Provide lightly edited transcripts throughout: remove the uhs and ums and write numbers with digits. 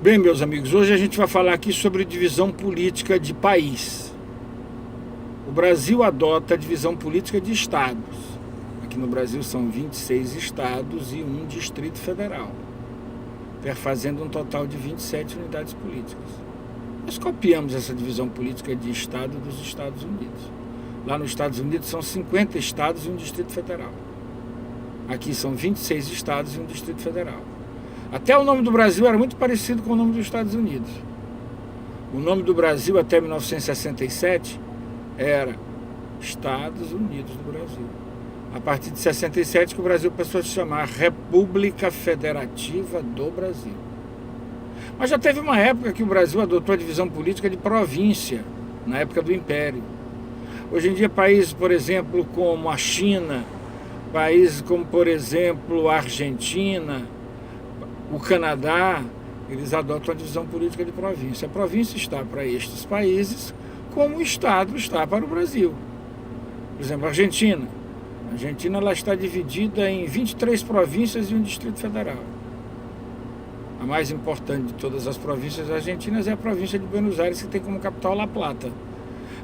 Bem, meus amigos, hoje a gente vai falar aqui sobre divisão política de país. O Brasil adota a divisão política de estados. Aqui no Brasil são 26 estados e um Distrito Federal, fazendo um total de 27 unidades políticas. Nós copiamos essa divisão política de estado dos Estados Unidos. Lá nos Estados Unidos são 50 estados e um Distrito Federal. Aqui são 26 estados e um Distrito Federal. Até o nome do Brasil era muito parecido com o nome dos Estados Unidos. O nome do Brasil até 1967 era Estados Unidos do Brasil. A partir de 67 que o Brasil passou a se chamar República Federativa do Brasil. Mas já teve uma época que o Brasil adotou a divisão política de província, na época do Império. Hoje em dia, países, por exemplo, como a China, países como, por exemplo, a Argentina, o Canadá, eles adotam a divisão política de província. A província está para estes países como o Estado está para o Brasil. Por exemplo, a Argentina. A Argentina ela está dividida em 23 províncias e um Distrito Federal. A mais importante de todas as províncias argentinas é a província de Buenos Aires, que tem como capital La Plata.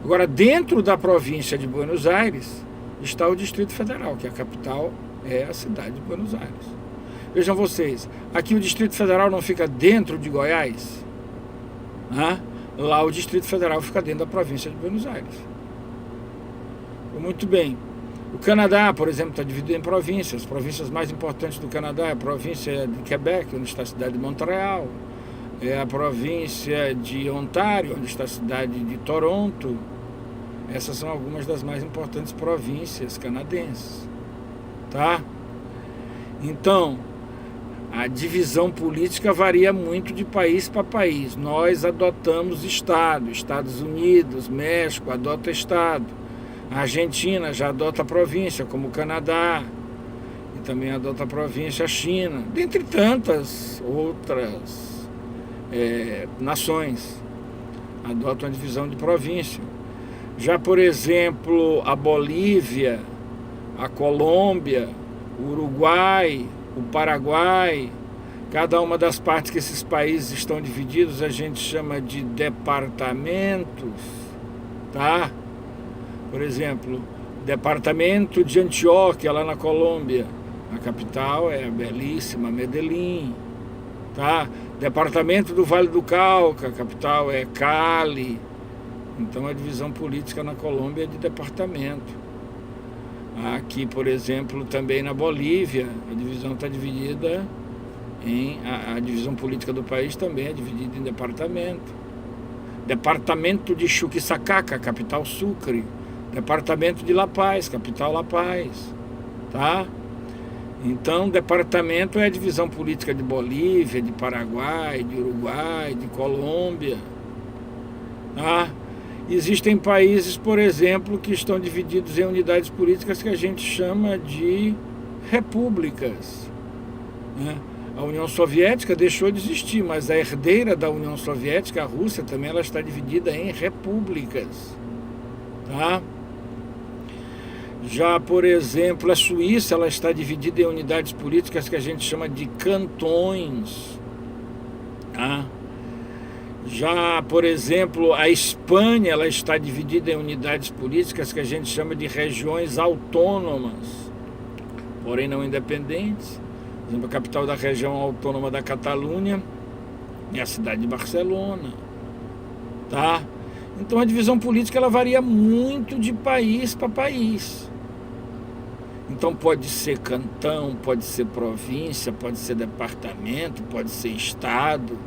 Agora, dentro da província de Buenos Aires está o Distrito Federal, que a capital é a cidade de Buenos Aires. Vejam vocês, aqui o Distrito Federal não fica dentro de Goiás. Lá o Distrito Federal fica dentro da província de Buenos Aires. Muito bem. O Canadá, por exemplo, está dividido em províncias. As províncias mais importantes do Canadá é a província de Quebec, onde está a cidade de Montreal. É a província de Ontário, onde está a cidade de Toronto. Essas são algumas das mais importantes províncias canadenses. Tá? Então, a divisão política varia muito de país para país. Nós adotamos estado. Estados Unidos, México adota estado. A Argentina já adota a província, como o Canadá. E também adota a província a China. Dentre tantas outras nações adotam a divisão de província. Já, por exemplo, a Bolívia, a Colômbia, o Uruguai, o Paraguai, cada uma das partes que esses países estão divididos a gente chama de departamentos, tá? Por exemplo, departamento de Antioquia, lá na Colômbia, a capital é a belíssima Medellín, tá? Departamento do Vale do Cauca, a capital é Cali. Então a divisão política na Colômbia é de departamento. Aqui, por exemplo, também na Bolívia, a divisão está dividida a divisão política do país também é dividida em departamento. Departamento de Chuquisacaca, capital Sucre. Departamento de La Paz, capital La Paz. Tá? Então, departamento é a divisão política de Bolívia, de Paraguai, de Uruguai, de Colômbia. Tá? Existem países, por exemplo, que estão divididos em unidades políticas que a gente chama de repúblicas. A União Soviética deixou de existir, mas a herdeira da União Soviética, a Rússia, também ela está dividida em repúblicas. Tá? Já, por exemplo, a Suíça ela está dividida em unidades políticas que a gente chama de cantões. Tá? Já, por exemplo, a Espanha ela está dividida em unidades políticas que a gente chama de regiões autônomas, porém não independentes. Por exemplo, a capital da região autônoma da Catalunha é a cidade de Barcelona. Tá? Então a divisão política ela varia muito de país para país. Então pode ser cantão, pode ser província, pode ser departamento, pode ser estado,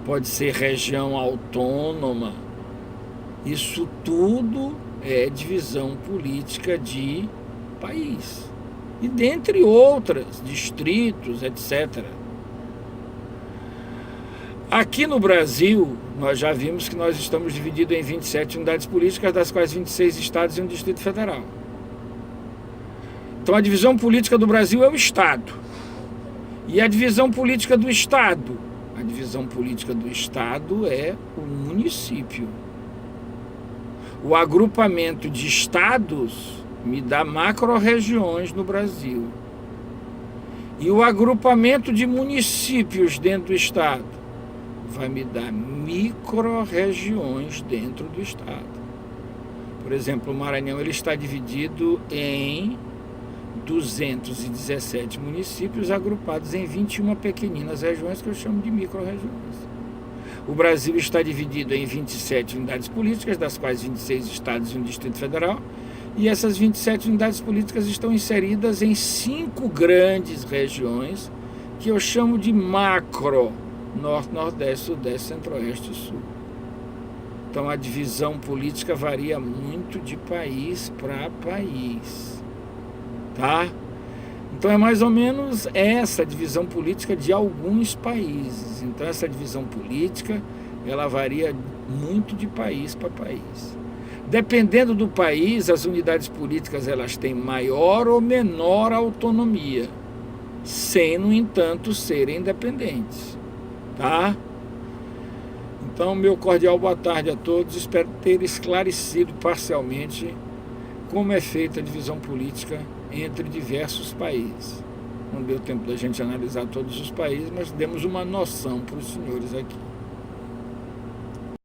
pode ser região autônoma. Isso tudo é divisão política de país. E dentre outras, distritos, etc. Aqui no Brasil, nós já vimos que nós estamos divididos em 27 unidades políticas, das quais 26 estados e um Distrito Federal. Então a divisão política do Brasil é o Estado. E a divisão política do Estado? A divisão política do Estado é o município. O agrupamento de estados me dá macro-regiões no Brasil. E o agrupamento de municípios dentro do estado vai me dar micro-regiões dentro do estado. Por exemplo, o Maranhão ele está dividido em 217 municípios agrupados em 21 pequeninas regiões que eu chamo de micro-regiões. O Brasil está dividido em 27 unidades políticas, das quais 26 estados e um Distrito Federal, e essas 27 unidades políticas estão inseridas em 5 grandes regiões que eu chamo de macro: Norte, Nordeste, Sudeste, Centro-Oeste e Sul. Então a divisão política varia muito de país para país, tá? Então é mais ou menos essa divisão política de alguns países. Então essa divisão política, ela varia muito de país para país. Dependendo do país, as unidades políticas elas têm maior ou menor autonomia, sem, no entanto, serem independentes, tá? Então, meu cordial boa tarde a todos. Espero ter esclarecido parcialmente como é feita a divisão política entre diversos países. Não deu tempo da gente analisar todos os países, mas demos uma noção para os senhores aqui.